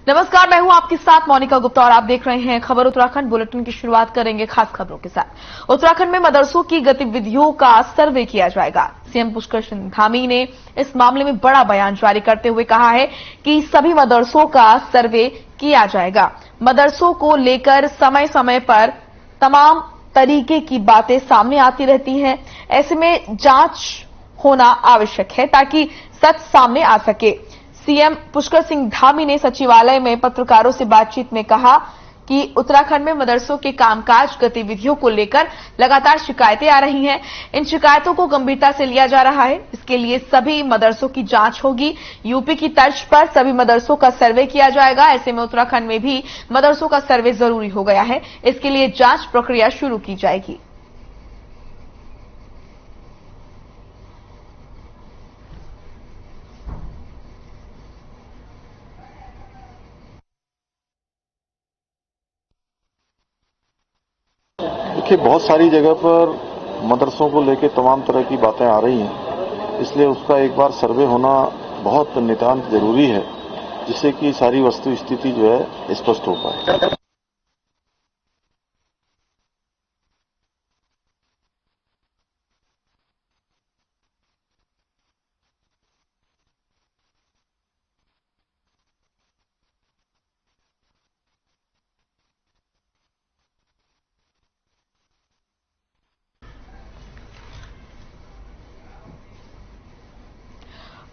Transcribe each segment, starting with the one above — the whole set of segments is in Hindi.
नमस्कार, मैं हूं आपके साथ मोनिका गुप्ता और आप देख रहे हैं खबर उत्तराखंड। बुलेटिन की शुरुआत करेंगे खास खबरों के साथ। उत्तराखंड में मदरसों की गतिविधियों का सर्वे किया जाएगा। सीएम पुष्कर सिंह धामी ने इस मामले में बड़ा बयान जारी करते हुए कहा है कि सभी मदरसों का सर्वे किया जाएगा। मदरसों को लेकर समय समय पर तमाम तरीके की बातें सामने आती रहती हैं। ऐसे में जांच होना आवश्यक है ताकि सच सामने आ सके। सीएम पुष्कर सिंह धामी ने सचिवालय में पत्रकारों से बातचीत में कहा कि उत्तराखंड में मदरसों के कामकाज गतिविधियों को लेकर लगातार शिकायतें आ रही हैं। इन शिकायतों को गंभीरता से लिया जा रहा है। इसके लिए सभी मदरसों की जांच होगी। यूपी की तर्ज पर सभी मदरसों का सर्वे किया जाएगा। ऐसे में उत्तराखंड में भी मदरसों का सर्वे जरूरी हो गया है। इसके लिए जांच प्रक्रिया शुरू की जाएगी। देखिए, बहुत सारी जगह पर मदरसों को लेकर तमाम तरह की बातें आ रही हैं, इसलिए उसका एक बार सर्वे होना बहुत नितांत जरूरी है, जिससे कि सारी वस्तु स्थिति जो है स्पष्ट हो पाए।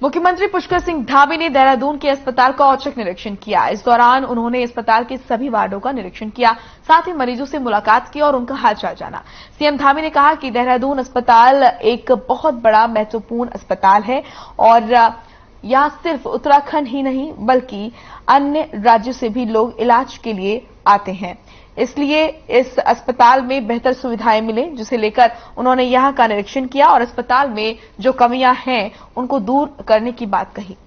मुख्यमंत्री पुष्कर सिंह धामी ने देहरादून के अस्पताल का औचक निरीक्षण किया। इस दौरान उन्होंने अस्पताल के सभी वार्डों का निरीक्षण किया, साथ ही मरीजों से मुलाकात की और उनका हालचाल जाना। सीएम धामी ने कहा कि देहरादून अस्पताल एक बहुत बड़ा महत्वपूर्ण अस्पताल है और यहां सिर्फ उत्तराखंड ही नहीं बल्कि अन्य राज्यों से भी लोग इलाज के लिए आते हैं। इसलिए इस अस्पताल में बेहतर सुविधाएं मिले, जिसे लेकर उन्होंने यहां का निरीक्षण किया और अस्पताल में जो कमियां हैं उनको दूर करने की बात कही।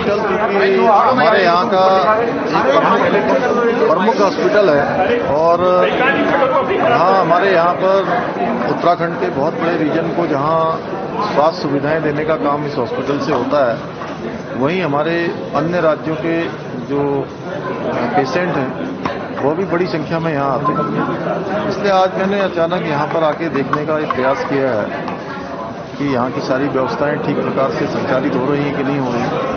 हमारे यहाँ का प्रमुख हॉस्पिटल है और हाँ, हमारे यहाँ पर उत्तराखंड के बहुत बड़े रीजन को जहाँ स्वास्थ्य सुविधाएं देने का काम इस हॉस्पिटल से होता है, वहीं हमारे अन्य राज्यों के जो पेशेंट हैं वो भी बड़ी संख्या में यहाँ आते हैं। इसलिए आज मैंने अचानक यहाँ पर आके देखने का एक प्रयास किया है कि यहाँ की सारी व्यवस्थाएं ठीक प्रकार से संचालित हो रही हैं कि नहीं हो रही हैं।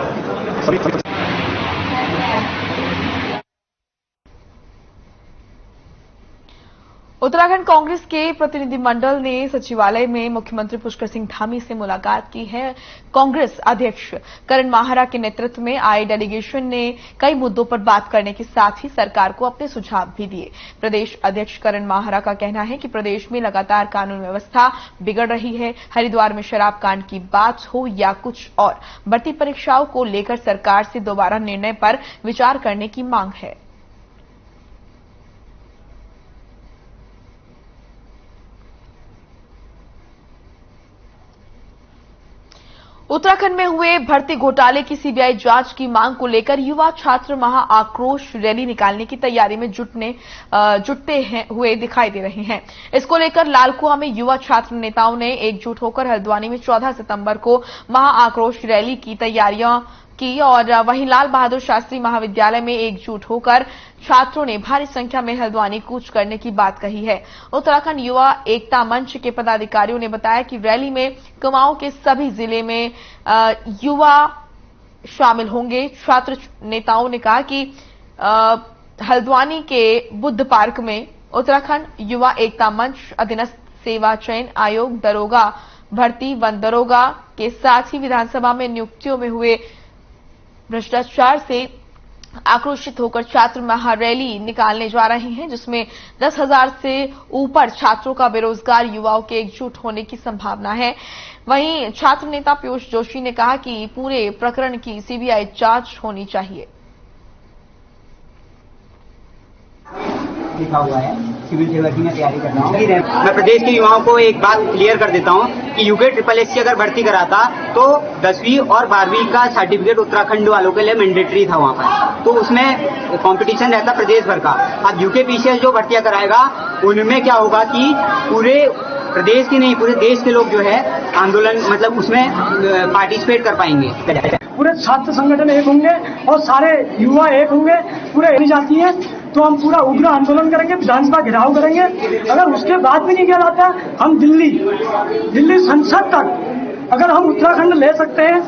उत्तराखंड कांग्रेस के प्रतिनिधिमंडल ने सचिवालय में मुख्यमंत्री पुष्कर सिंह धामी से मुलाकात की है। कांग्रेस अध्यक्ष करण माहरा के नेतृत्व में आए डेलीगेशन ने कई मुद्दों पर बात करने के साथ ही सरकार को अपने सुझाव भी दिए। प्रदेश अध्यक्ष करण माहरा का कहना है कि प्रदेश में लगातार कानून व्यवस्था बिगड़ रही है। हरिद्वार में शराब कांड की बात हो या कुछ और, भर्ती परीक्षाओं को लेकर सरकार से दोबारा निर्णय पर विचार करने की मांग है। उत्तराखंड में हुए भर्ती घोटाले की सीबीआई जांच की मांग को लेकर युवा छात्र महा आक्रोश रैली निकालने की तैयारी में जुटते हुए दिखाई दे रहे हैं। इसको लेकर लालकुआं में युवा छात्र नेताओं ने एकजुट होकर हल्द्वानी में 14 सितंबर को महा आक्रोश रैली की तैयारियां की और वहीं लाल बहादुर शास्त्री महाविद्यालय में एकजुट होकर छात्रों ने भारी संख्या में हल्द्वानी कूच करने की बात कही है। उत्तराखंड युवा एकता मंच के पदाधिकारियों ने बताया कि रैली में कुमाऊं के सभी जिले में युवा शामिल होंगे। छात्र नेताओं ने कहा कि हल्द्वानी के बुद्ध पार्क में उत्तराखंड युवा एकता मंच, अधीनस्थ सेवा चयन आयोग, दरोगा भर्ती, वन दरोगा के साथ ही विधानसभा में नियुक्तियों में हुए भ्रष्टाचार से आक्रोशित होकर छात्र महारैली निकालने जा रहे हैं, जिसमें 10,000 से ऊपर छात्रों का बेरोजगार युवाओं के एकजुट होने की संभावना है। वहीं छात्र नेता पीयूष जोशी ने कहा कि पूरे प्रकरण की सीबीआई जांच होनी चाहिए। लिखा हुआ है सिविल सेवा की मैं तैयारी कर रहा हूँ। मैं प्रदेश के युवाओं को एक बात क्लियर कर देता हूँ कि यूके SSS की अगर भर्ती कराता तो 10वीं और 12वीं का सर्टिफिकेट उत्तराखंड वालों के लिए मैंडेटरी था वहाँ पर, तो उसमें कंपटीशन रहता प्रदेश भर का। अब यूके PCS जो भर्तियां कराएगा उनमें क्या होगा कि पूरे प्रदेश के नहीं पूरे देश के लोग जो है आंदोलन मतलब उसमें पार्टिसिपेट कर पाएंगे। पूरे छात्र संगठन एक होंगे और सारे युवा एक होंगे, पूरे जाती है तो हम पूरा उग्र आंदोलन करेंगे, विधानसभा घेराव करेंगे। अगर उसके बाद भी नहीं किया जाता हम दिल्ली संसद तक अगर हम उत्तराखंड ले सकते हैं,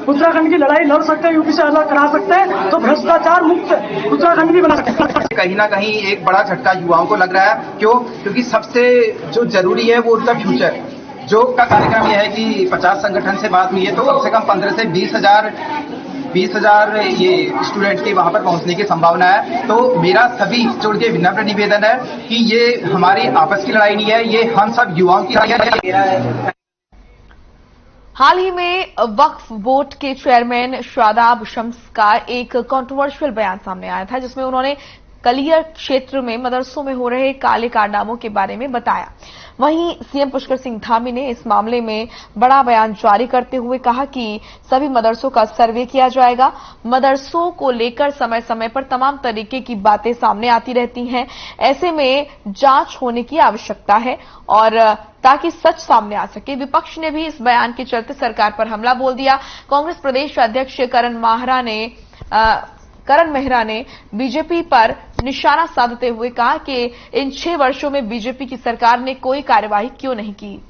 उत्तराखंड की लड़ाई लड़ सकते हैं, यूपी से अलग करा सकते हैं तो भ्रष्टाचार मुक्त उत्तराखंड भी बना सकते हैं। कहीं ना कहीं एक बड़ा झटका युवाओं को लग रहा है। क्यों? क्योंकि सबसे जो जरूरी है वो उनका फ्यूचर। जो का कार्यक्रम यह है कि 50 संगठन से बात हुई है तो कम से कम 15 से 20,000 ये स्टूडेंट के वहां पर पहुंचने की संभावना है। तो मेरा सभी जोड़ के विनम्र निवेदन है कि ये हमारी आपस की लड़ाई नहीं है, ये हम सब युवाओं की लड़ाई है। हाल ही में वक्फ बोर्ड के चेयरमैन शादाब शम्स का एक कंट्रोवर्शियल बयान सामने आया था, जिसमें उन्होंने कलियर क्षेत्र में मदरसों में हो रहे काले कारनामों के बारे में बताया। वहीं सीएम पुष्कर सिंह धामी ने इस मामले में बड़ा बयान जारी करते हुए कहा कि सभी मदरसों का सर्वे किया जाएगा। मदरसों को लेकर समय समय पर तमाम तरीके की बातें सामने आती रहती हैं, ऐसे में जांच होने की आवश्यकता है और ताकि सच सामने आ सके। विपक्ष ने भी इस बयान के चलते सरकार पर हमला बोल दिया। कांग्रेस प्रदेश अध्यक्ष करण मेहरा ने बीजेपी पर निशाना साधते हुए कहा कि इन 6 वर्षों में बीजेपी की सरकार ने कोई कार्यवाही क्यों नहीं की।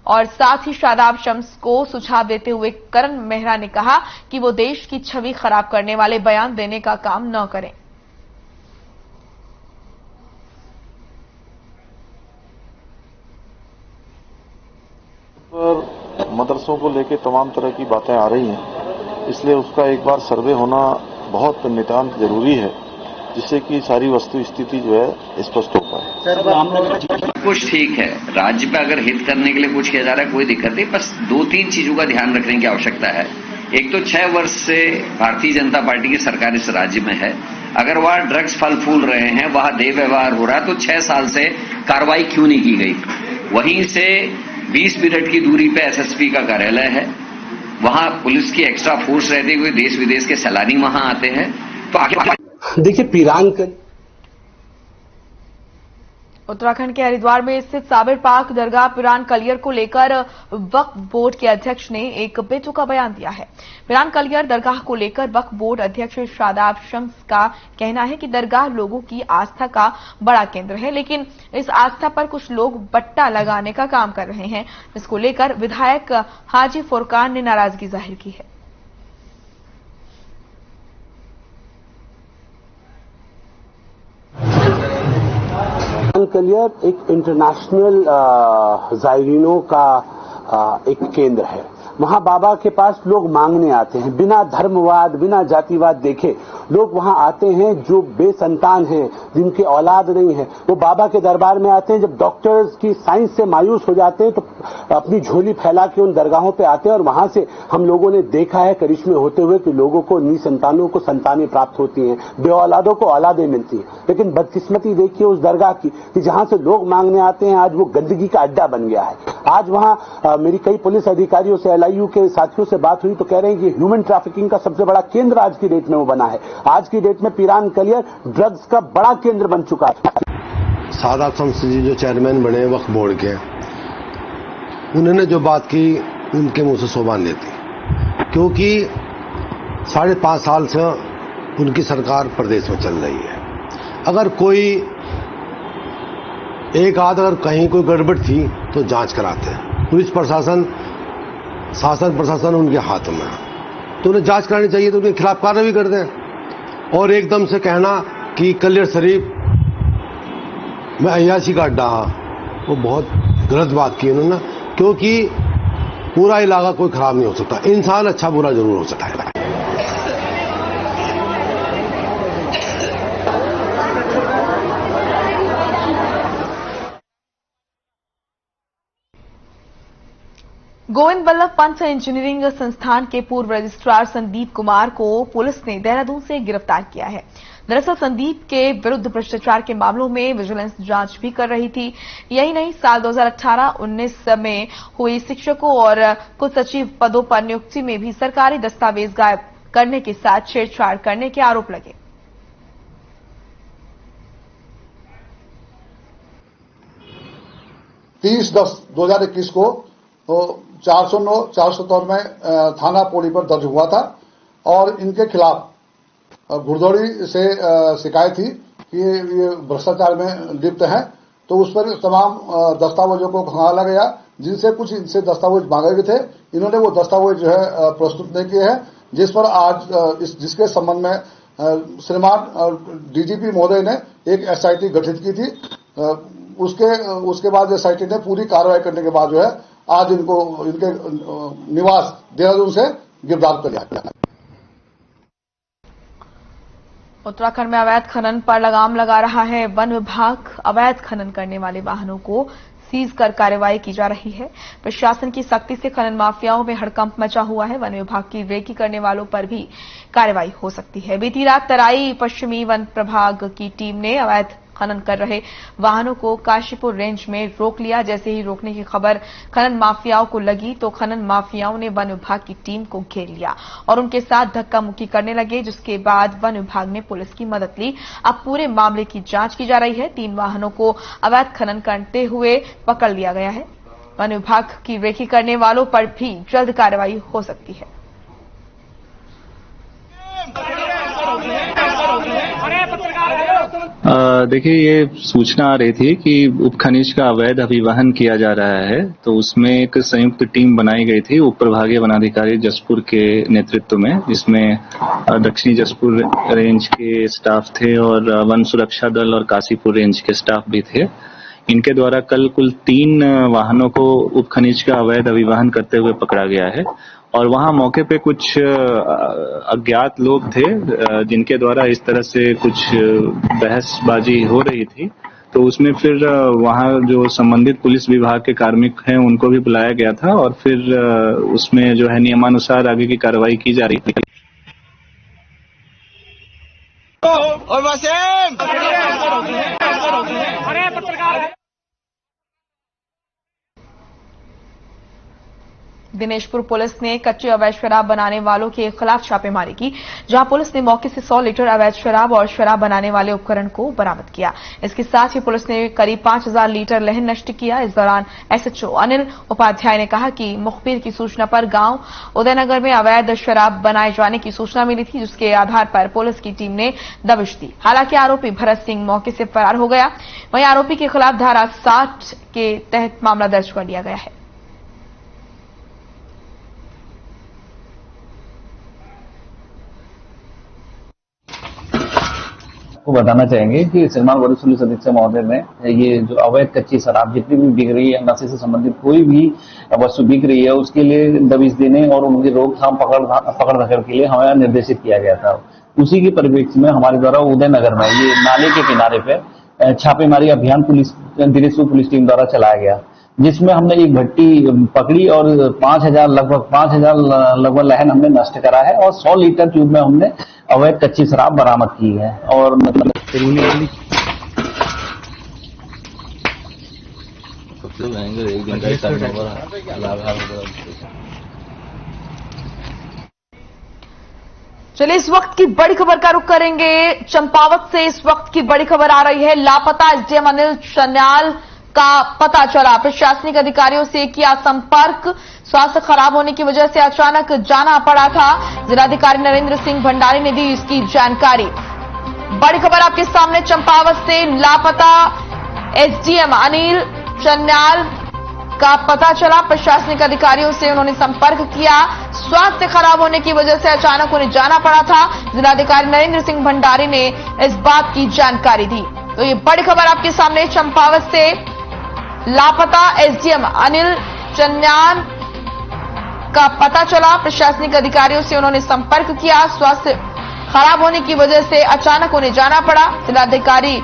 और साथ ही शादाब शम्स को सुझाव देते हुए करण मेहरा ने कहा कि वो देश की छवि खराब करने वाले बयान देने का काम न करें। मदरसों को लेकर तमाम तरह की बातें आ रही हैं, इसलिए उसका एक बार सर्वे होना बहुत नितांत जरूरी है, जिससे कि सारी वस्तु स्थिति जो है स्पष्ट हो पाए। कुछ ठीक है, राज्य पे अगर हित करने के लिए कुछ किया जा रहा है कोई दिक्कत नहीं, बस 2-3 चीजों का ध्यान रखने की आवश्यकता है। एक तो 6 वर्ष से भारतीय जनता पार्टी की सरकार इस राज्य में है, अगर वहां ड्रग्स फल फूल रहे हैं, वहां देव्यवहार हो रहा है, तो 6 साल से कार्रवाई क्यों नहीं की गई? वहीं से 20 मिनट की दूरी पे SSP का कार्यालय है, वहां पुलिस की एक्स्ट्रा फोर्स रहती हुई देश विदेश के सैलानी वहां आते हैं। तो आगे देखिए, पीरांकन उत्तराखंड के हरिद्वार में स्थित साबिर पाक दरगाह पिरान कलियर को लेकर वक्फ बोर्ड के अध्यक्ष ने एक बेतुका बयान दिया है। पिरान कलियर दरगाह को लेकर वक्फ बोर्ड अध्यक्ष शादाब शम्स का कहना है कि दरगाह लोगों की आस्था का बड़ा केंद्र है, लेकिन इस आस्था पर कुछ लोग बट्टा लगाने का काम कर रहे हैं, जिसको लेकर विधायक हाजी फुरकान ने नाराजगी जाहिर की है। कलियर एक इंटरनेशनल जायरीनों का एक केंद्र है। वहां बाबा के पास लोग मांगने आते हैं, बिना धर्मवाद बिना जातिवाद देखे लोग वहां आते हैं। जो बेसंतान हैं, जिनकी औलाद नहीं है, वो बाबा के दरबार में आते हैं। जब डॉक्टर्स की साइंस से मायूस हो जाते हैं तो अपनी झोली फैला के उन दरगाहों पे आते हैं और वहां से हम लोगों ने देखा है करिश्मे होते हुए कि लोगों को निसंतानों को संतानें प्राप्त होती हैं, बेऔलादों को औलादें मिलती हैं। लेकिन बदकिस्मती देखिए उस दरगाह की कि जहां से लोग मांगने आते हैं, आज वो गंदगी का अड्डा बन गया है। आज वहां मेरी कई पुलिस अधिकारियों से, LIU के साथियों से बात हुई तो कह रहे हैं कि ह्यूमन ट्रैफिकिंग का सबसे बड़ा केंद्र आज की डेट में वो बना है। आज की डेट में पिरान कलियर ड्रग्स का बड़ा केंद्र बन चुका है। शादाब शम्स जी जो चेयरमैन बने वक्फ बोर्ड के, उन्होंने जो बात की उनके मुंह से सोबान लेती, क्योंकि 5.5 साल से उनकी सरकार प्रदेश में चल रही है। अगर कोई एक आध अगर कहीं कोई गड़बड़ थी तो जांच कराते हैं। पुलिस प्रशासन, शासन प्रशासन उनके हाथों में है, तो उन्हें जांच करानी चाहिए, तो उनके खिलाफ कार्रवाई कर दें। और एकदम से कहना कि कलियर शरीफ में अय्याशी का अड्डा, वो बहुत गलत बात की उन्होंने, क्योंकि पूरा इलाका कोई खराब नहीं हो सकता, इंसान अच्छा बुरा जरूर हो सकता है। गोविंद बल्लभ पंत इंजीनियरिंग संस्थान के पूर्व रजिस्ट्रार संदीप कुमार को पुलिस ने देहरादून से गिरफ्तार किया है। दरअसल संदीप के विरुद्ध भ्रष्टाचार के मामलों में विजिलेंस जांच भी कर रही थी। यही नहीं, साल 2018-19 में हुई शिक्षकों और कुछ सचिव पदों पर नियुक्ति में भी सरकारी दस्तावेज गायब करने के साथ छेड़छाड़ करने के आरोप लगे। 30/10/2021 को 409-407 में थाना पौड़ी पर दर्ज हुआ था और इनके खिलाफ घुड़दौड़ी से शिकायत थी कि ये भ्रष्टाचार में लिप्त हैं। तो उस पर तमाम दस्तावेजों को खंगाला गया, जिनसे कुछ इनसे दस्तावेज मांगे गए थे। इन्होंने वो दस्तावेज जो है प्रस्तुत नहीं किए हैं, जिस पर आज जिसके संबंध में श्रीमान डीजीपी महोदय ने एक एसआईटी गठित की थी। उसके बाद एसआईटी ने पूरी कार्रवाई करने के बाद जो है आज इनको इनके निवास देहरादून से गिरफ्तार कर लिया गया। उत्तराखंड में अवैध खनन पर लगाम लगा रहा है वन विभाग। अवैध खनन करने वाले वाहनों को सीज कर कार्रवाई की जा रही है। प्रशासन की सख्ती से खनन माफियाओं में हड़कंप मचा हुआ है। वन विभाग की रेकी करने वालों पर भी कार्रवाई हो सकती है। बीती रात तराई पश्चिमी वन प्रभाग की टीम ने अवैध खनन कर रहे वाहनों को काशीपुर रेंज में रोक लिया। जैसे ही रोकने की खबर खनन माफियाओं को लगी तो खनन माफियाओं ने वन विभाग की टीम को घेर लिया और उनके साथ धक्का मुक्की करने लगे, जिसके बाद वन विभाग ने पुलिस की मदद ली। अब पूरे मामले की जांच की जा रही है। 3 वाहनों को अवैध खनन करते हुए पकड़ लिया गया है। वन विभाग की रेकी करने वालों पर भी जल्द कार्रवाई हो सकती है। देखिए, ये सूचना आ रही थी कि उपखनिज का अवैध अभिवहन किया जा रहा है, तो उसमें एक संयुक्त टीम बनाई गई थी उप प्रभागीय वनाधिकारी जसपुर के नेतृत्व में, जिसमें दक्षिणी जसपुर रेंज के स्टाफ थे और वन सुरक्षा दल और काशीपुर रेंज के स्टाफ भी थे। इनके द्वारा कल कुल 3 वाहनों को उपखनिज का अवैध अभिवहन करते हुए पकड़ा गया है और वहां मौके पे कुछ अज्ञात लोग थे जिनके द्वारा इस तरह से कुछ बहसबाजी हो रही थी। तो उसमें फिर वहां जो संबंधित पुलिस विभाग के कार्मिक हैं उनको भी बुलाया गया था और फिर उसमें जो है नियमानुसार आगे की कार्रवाई की जा रही थी। दिनेशपुर पुलिस ने कच्चे अवैध शराब बनाने वालों के खिलाफ छापेमारी की, जहां पुलिस ने मौके से 100 लीटर अवैध शराब और शराब बनाने वाले उपकरण को बरामद किया। इसके साथ ही पुलिस ने करीब 5000 लीटर लहन नष्ट किया। इस दौरान एसएचओ अनिल उपाध्याय ने कहा कि मुखबिर की सूचना पर गांव उदयनगर में अवैध शराब बनाए जाने की सूचना मिली थी, जिसके आधार पर पुलिस की टीम ने दबिश दी। हालांकि आरोपी भरत सिंह मौके से फरार हो गया। वहीं आरोपी के खिलाफ धारा 60 के तहत मामला दर्ज कर लिया गया है। को बताना चाहेंगे कि श्रीमान वरिष्ठ पुलिस अधीक्षक महोदय ने ये जो अवैध कच्ची शराब जितनी भी बिक रही है, नशे से संबंधित कोई भी वस्तु बिक रही है, उसके लिए दबिश देने और उनकी रोकथाम पकड़ धकड़ के लिए हमें निर्देशित किया गया था। उसी के परिप्रेक्ष्य में हमारे द्वारा उदयनगर में ये नाले के किनारे पे छापेमारी अभियान दिनेशपुर पुलिस टीम द्वारा चलाया गया, जिसमें हमने एक भट्टी पकड़ी और लगभग 5000 लगभग लहन हमने नष्ट करा है और 100 लीटर ट्यूब में हमने अवैध कच्ची शराब बरामद की है। और मतलब सबसे महंगा एक दिन का चलिए, इस वक्त की बड़ी खबर का रुख करेंगे चंपावत से। इस वक्त की बड़ी खबर आ रही है, लापता एसडीएम अनिल चन्याल का पता चला। प्रशासनिक अधिकारियों से किया संपर्क, स्वास्थ्य खराब होने की वजह से अचानक जाना पड़ा था। जिलाधिकारी नरेंद्र सिंह भंडारी ने दी इसकी जानकारी। बड़ी खबर आपके सामने चंपावत से, लापता एसडीएम अनिल चन्याल का पता चला। प्रशासनिक अधिकारियों से उन्होंने संपर्क किया, स्वास्थ्य खराब होने की वजह से अचानक उन्हें जाना पड़ा था। जिलाधिकारी नरेंद्र सिंह भंडारी ने इस बात की जानकारी दी। तो ये बड़ी खबर आपके सामने चंपावत से, लापता एसडीएम अनिल चन्याल का पता चला। प्रशासनिक अधिकारियों से उन्होंने संपर्क किया, स्वास्थ्य खराब होने की वजह से अचानक उन्हें जाना पड़ा। जिलाधिकारी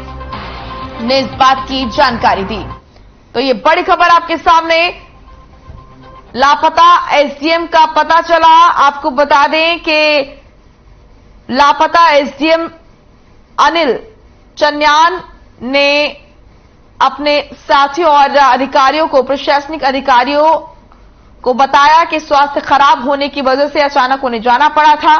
ने इस बात की जानकारी दी। तो ये बड़ी खबर आपके सामने, लापता एसडीएम का पता चला। आपको बता दें कि लापता एसडीएम अनिल चन्यान ने अपने साथियों और अधिकारियों को, प्रशासनिक अधिकारियों को बताया कि स्वास्थ्य खराब होने की वजह से अचानक उन्हें जाना पड़ा था।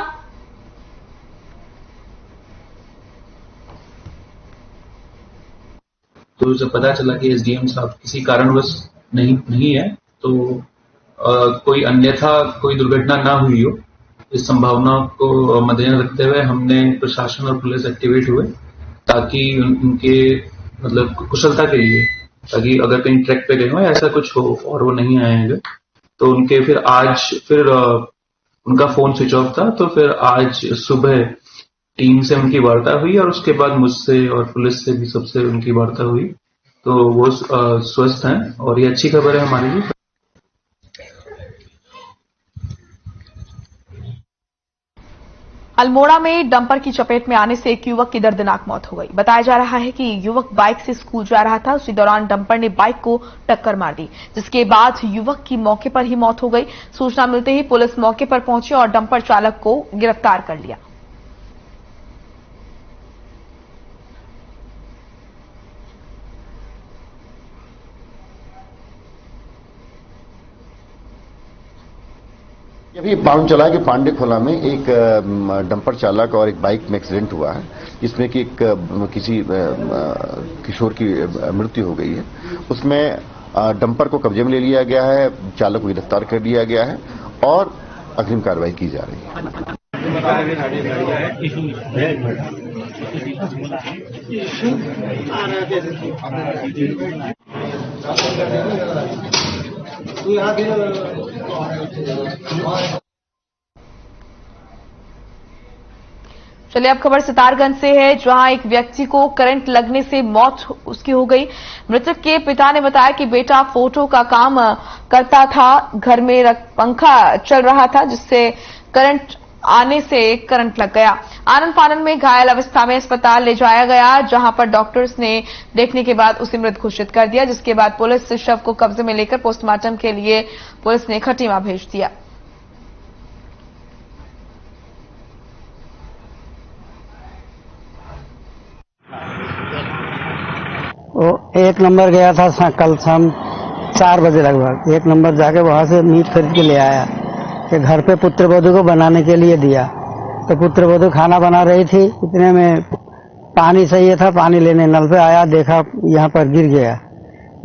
तो जब पता चला कि एसडीएम साहब किसी कारणवश नहीं है, तो कोई अन्यथा कोई दुर्घटना ना हुई हो, इस संभावना को मद्देनजर रखते हुए हमने प्रशासन और पुलिस एक्टिवेट हुए, ताकि उनके मतलब कुशलता के लिए, ताकि अगर कहीं ट्रैक पे गए हो ऐसा कुछ हो और वो नहीं आएंगे, तो उनके फिर उनका फोन स्विच ऑफ था, तो फिर आज सुबह टीम से उनकी वार्ता हुई और उसके बाद मुझसे और पुलिस से भी सबसे उनकी वार्ता हुई, तो वो स्वस्थ हैं और ये अच्छी खबर है हमारे लिए। अल्मोड़ा में डंपर की चपेट में आने से एक युवक की दर्दनाक मौत हो गई। बताया जा रहा है कि युवक बाइक से स्कूल जा रहा था, उसी दौरान डंपर ने बाइक को टक्कर मार दी, जिसके बाद युवक की मौके पर ही मौत हो गई। सूचना मिलते ही पुलिस मौके पर पहुंची और डंपर चालक को गिरफ्तार कर लिया। अभी मालूम चला है कि पांडे खोला में एक डंपर चालक और एक बाइक में एक्सीडेंट हुआ है, जिसमें कि किसी किशोर की मृत्यु हो गई है। उसमें डंपर को कब्जे में ले लिया गया है, चालक को गिरफ्तार कर लिया गया है और अग्रिम कार्रवाई की जा रही है। चलिए अब खबर सितारगंज से है, जहां एक व्यक्ति को करंट लगने से मौत उसकी हो गई। मृतक के पिता ने बताया कि बेटा फोटो का काम करता था, घर में पंखा चल रहा था, जिससे करंट आने से करंट लग गया। आनन फानन में घायल अवस्था में अस्पताल ले जाया गया, जहां पर डॉक्टर्स ने देखने के बाद उसे मृत घोषित कर दिया, जिसके बाद पुलिस शव को कब्जे में लेकर पोस्टमार्टम के लिए पुलिस ने खटीमा भेज दिया। वो 1 नंबर गया था कल शाम 4 बजे लगभग। 1 नंबर जाके वहां से मीट खरीद के ले आया कि घर पे पुत्रवधू को बनाने के लिए दिया। तो पुत्रवधू खाना बना रही थी, इतने में पानी चाहिए था, पानी लेने नल पे आया, देखा यहाँ पर गिर गया,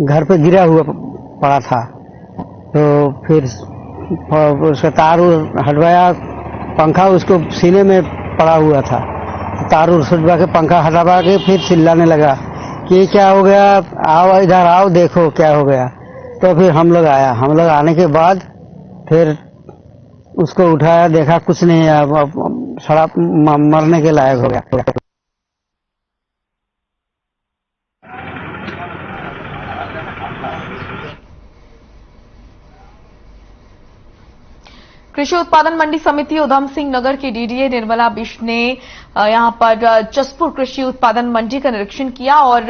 घर पे गिरा हुआ पड़ा था। तो फिर उसका तार हटवाया, पंखा उसको सीने में पड़ा हुआ था, तार हटवा के पंखा हटवा के फिर चिल्लाने लगा कि क्या हो गया, आओ इधर आओ, देखो क्या हो गया। तो फिर हम लोग आया, हम लोग आने के बाद फिर उसको उठाया, देखा कुछ नहीं है, सड़ा मरने के लायक हो गया। कृषि उत्पादन मंडी समिति उधम सिंह नगर की डीडीए निर्मला बिष्ट ने यहां पर जसपुर कृषि उत्पादन मंडी का निरीक्षण किया और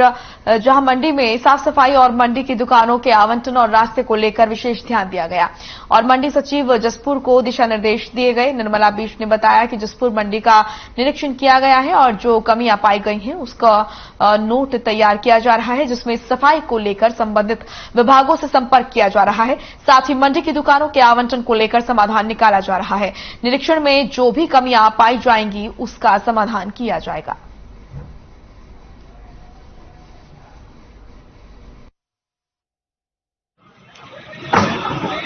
जहां मंडी में साफ सफाई और मंडी की दुकानों के आवंटन और रास्ते को लेकर विशेष ध्यान दिया गया और मंडी सचिव जसपुर को दिशा निर्देश दिए गए। निर्मला बिष्ट ने बताया कि जसपुर मंडी का निरीक्षण किया गया है और जो कमियां पाई गई हैं उसका नोट तैयार किया जा रहा है, जिसमें सफाई को लेकर संबंधित विभागों से संपर्क किया जा रहा है। साथ ही मंडी की दुकानों के आवंटन को लेकर समाधान निकाला जा रहा है। निरीक्षण में जो भी कमियां पाई जाएंगी उसका समाधान किया जाएगा।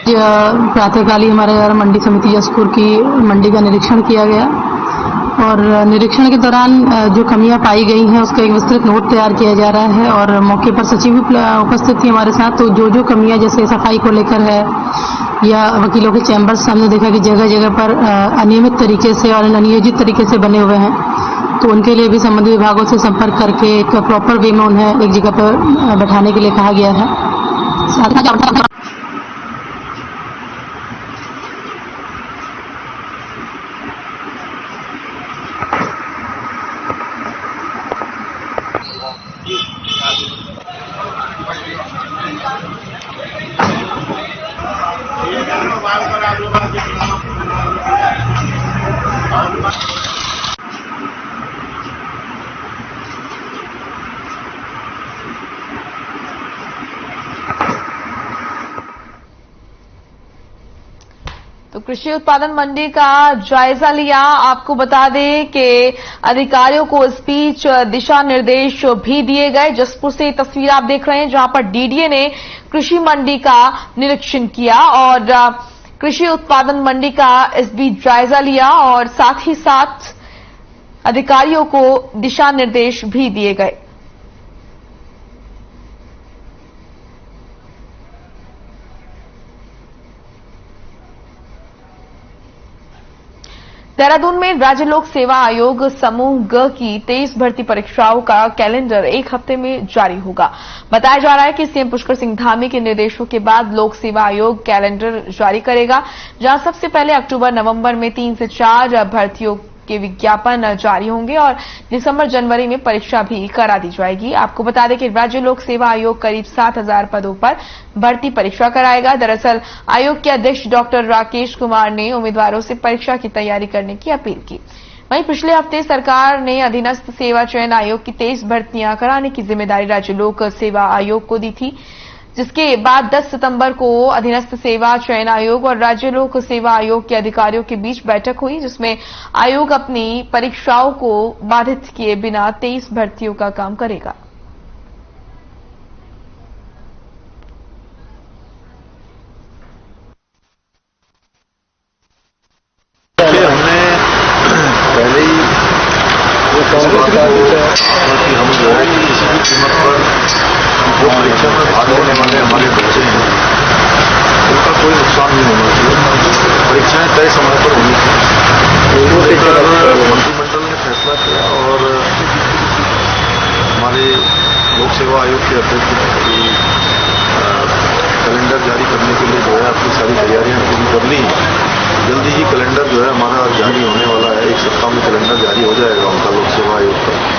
प्रातःकालीन हमारे मंडी समिति जसपुर की मंडी का निरीक्षण किया गया और निरीक्षण के दौरान जो कमियां पाई गई हैं उसका एक विस्तृत नोट तैयार किया जा रहा है और मौके पर सचिव भी उपस्थित थी हमारे साथ। तो जो कमियां जैसे सफाई को लेकर है या वकीलों के चैम्बर्स हमने देखा कि जगह जगह पर अनियमित तरीके से और अनियोजित तरीके से बने हुए हैं, तो उनके लिए भी संबंधित विभागों से संपर्क करके एक प्रॉपर वे में उन्हें एक जगह पर बैठाने के लिए कहा गया है। कृषि उत्पादन मंडी का जायजा लिया। आपको बता दें कि अधिकारियों को इस बीच दिशा निर्देश भी दिए गए। जसपुर से तस्वीर आप देख रहे हैं जहां पर डीडीए ने कृषि मंडी का निरीक्षण किया और कृषि उत्पादन मंडी का इस बीच जायजा लिया और साथ ही साथ अधिकारियों को दिशा निर्देश भी दिए गए। देहरादून में राज्य लोक सेवा आयोग समूह ग की 23 भर्ती परीक्षाओं का कैलेंडर एक हफ्ते में जारी होगा। बताया जा रहा है कि सीएम पुष्कर सिंह धामी के निर्देशों के बाद लोक सेवा आयोग कैलेंडर जारी करेगा, जहां सबसे पहले अक्टूबर-नवंबर में 3 से 4 भर्तियों के विज्ञापन जारी होंगे और दिसंबर-जनवरी में परीक्षा भी करा दी जाएगी। आपको बता दें कि राज्य लोक सेवा आयोग करीब 7,000 पदों पर भर्ती परीक्षा कराएगा। दरअसल आयोग के अध्यक्ष डॉक्टर राकेश कुमार ने उम्मीदवारों से परीक्षा की तैयारी करने की अपील की। वहीं पिछले हफ्ते सरकार ने अधीनस्थ सेवा चयन आयोग की 23 भर्तियां कराने की जिम्मेदारी राज्य लोक सेवा आयोग को दी थी, जिसके बाद 10 सितंबर को अधीनस्थ सेवा चयन आयोग और राज्य लोक सेवा आयोग के अधिकारियों के बीच बैठक हुई, जिसमें आयोग अपनी परीक्षाओं को बाधित किए बिना 23 भर्तियों का काम करेगा। हमने पहले ही कि हम जो है कि किसी भी कीमत पर जो परीक्षा में भाग लेने वाले हमारे बच्चे हैं उनका कोई नुकसान नहीं होना चाहिए। परीक्षाएं तय समय पर होनी चाहिए। मंत्रिमंडल ने फैसला किया और हमारे लोक सेवा आयोग के अध्यक्ष ने कैलेंडर जारी करने के लिए जो है अपनी सारी तैयारियां पूरी कर ली। जल्दी ही कैलेंडर जो है हमारा जारी होने वाला है। एक सप्ताह में कैलेंडर जारी हो जाएगा उनका लोक सेवा आयोग का।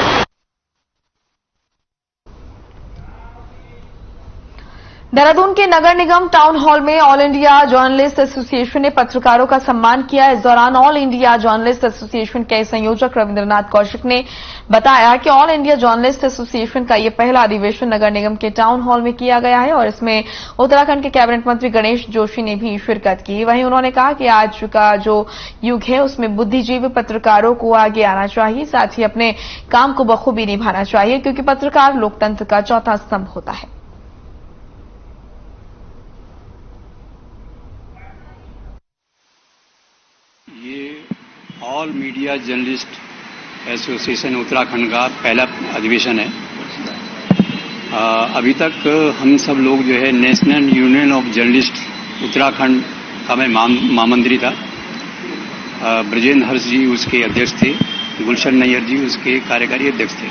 देहरादून के नगर निगम टाउन हॉल में ऑल इंडिया जर्नलिस्ट एसोसिएशन ने पत्रकारों का सम्मान किया। इस दौरान ऑल इंडिया जर्नलिस्ट एसोसिएशन के संयोजक रविंद्रनाथ कौशिक ने बताया कि ऑल इंडिया जर्नलिस्ट एसोसिएशन का यह पहला अधिवेशन नगर निगम के टाउन हॉल में किया गया है और इसमें उत्तराखंड के कैबिनेट मंत्री गणेश जोशी ने भी शिरकत की। वहीं उन्होंने कहा कि आज का जो युग है उसमें बुद्धिजीवी पत्रकारों को आगे आना चाहिए, साथ ही अपने काम को बखूबी निभाना चाहिए, क्योंकि पत्रकार लोकतंत्र का चौथा स्तंभ होता है। All media journalist association Uttarakhand का पहला अधिवेशन है। अभी तक हम सब लोग जो है national union of journalist Uttarakhand का मैं महामंत्री था। ब्रजेंद्र हर्ष जी उसके अध्यक्ष थे, गुलशन नैयर जी उसके कार्यकारी अध्यक्ष थे।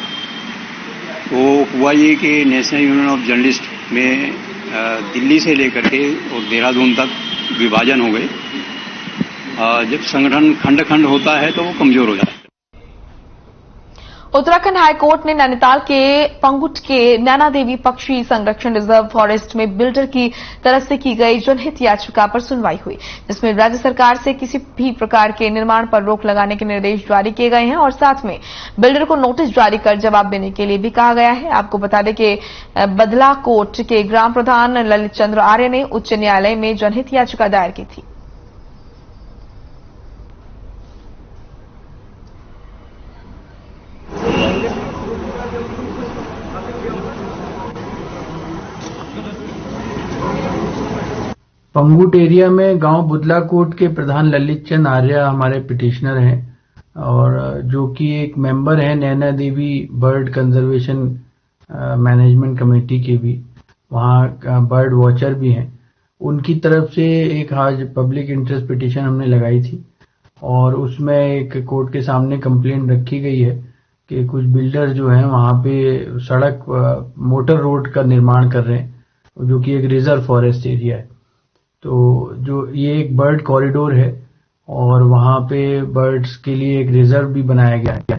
तो हुआ ये कि नेशनल यूनियन ऑफ जर्नलिस्ट में दिल्ली से लेकर के और देहरादून तक विभाजन हो गए। जब संगठन खंड खंड होता है तो वो कमजोर हो जाता है। उत्तराखंड हाईकोर्ट ने नैनीताल के पंगुट के नैना देवी पक्षी संरक्षण रिजर्व फॉरेस्ट में बिल्डर की तरफ से की गई जनहित याचिका पर सुनवाई हुई, जिसमें राज्य सरकार से किसी भी प्रकार के निर्माण पर रोक लगाने के निर्देश जारी किए गए हैं और साथ में बिल्डर को नोटिस जारी कर जवाब देने के लिए भी कहा गया है। आपको बता दें कि बदलाकोट के ग्राम प्रधान ललित चंद्र आर्य ने उच्च न्यायालय में जनहित याचिका दायर की थी। पंगुट एरिया में गांव बुदलाकोट के प्रधान ललित चंद आर्य हमारे पिटिशनर हैं और जो कि एक मेंबर है Naina Devi bird conservation management committee के भी, वहाँ बर्ड वॉचर भी हैं। उनकी तरफ से एक आज पब्लिक इंटरेस्ट पिटिशन हमने लगाई थी और उसमें एक कोर्ट के सामने कंप्लेंट रखी गई है कि कुछ बिल्डर जो हैं वहाँ पे सड़क मोटर रोड का निर्माण कर रहे हैं, जो कि एक रिजर्व फॉरेस्ट एरिया है। तो जो ये एक बर्ड कॉरिडोर है और वहाँ पे बर्ड्स के लिए एक रिजर्व भी बनाया गया है।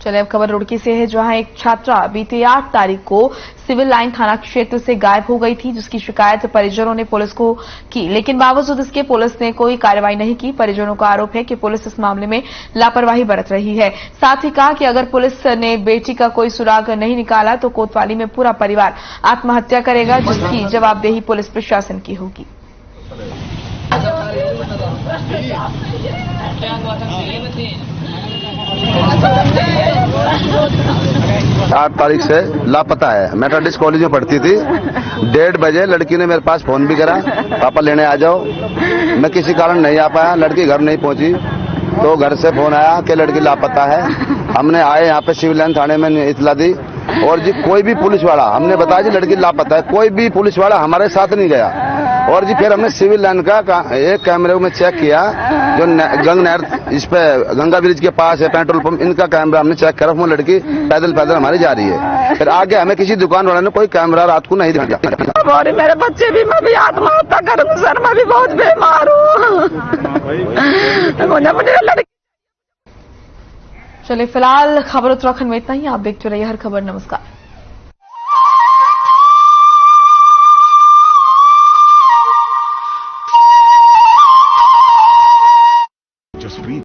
चले अब खबर रुड़की से है, जहां एक छात्रा बीते 8 तारीख को सिविल लाइन थाना क्षेत्र से गायब हो गई थी, जिसकी शिकायत परिजनों ने पुलिस को की, लेकिन बावजूद इसके पुलिस ने कोई कार्रवाई नहीं की। परिजनों का आरोप है कि पुलिस इस मामले में लापरवाही बरत रही है। साथ ही कहा कि अगर पुलिस ने बेटी का कोई सुराग नहीं निकाला तो कोतवाली में पूरा परिवार आत्महत्या करेगा, जिसकी जवाबदेही पुलिस प्रशासन की होगी। 8 तारीख से लापता है। मेथोडिस्ट कॉलेज में पढ़ती थी। 1:30 बजे लड़की ने मेरे पास फोन भी करा, पापा लेने आ जाओ। मैं किसी कारण नहीं आ पाया, लड़की घर नहीं पहुंची, तो घर से फोन आया कि लड़की लापता है। हमने आए यहाँ पे सिविल लाइन थाने में इतला दी, और जी कोई भी पुलिस वाला, हमने बताया जी लड़की लापता है, कोई भी पुलिस वाला हमारे साथ नहीं गया। और जी फिर हमने सिविल लाइन का एक कैमरे में चेक किया, जो गंग नहर इस पे गंगा ब्रिज के पास है पेट्रोल पंप, इनका कैमरा हमने चेक करा, वो लड़की पैदल पैदल हमारी जा रही है। फिर आगे हमें किसी दुकान वाले ने कोई कैमरा रात को नहीं दिखाया। और मेरे बच्चे भी, मैं भी आत्महत्या करूँ सर, मैं भी बहुत बीमार हूँ। चलिए फिलहाल खबर उत्तराखंड में इतना ही। आप देखते रहिए हर खबर। नमस्कार।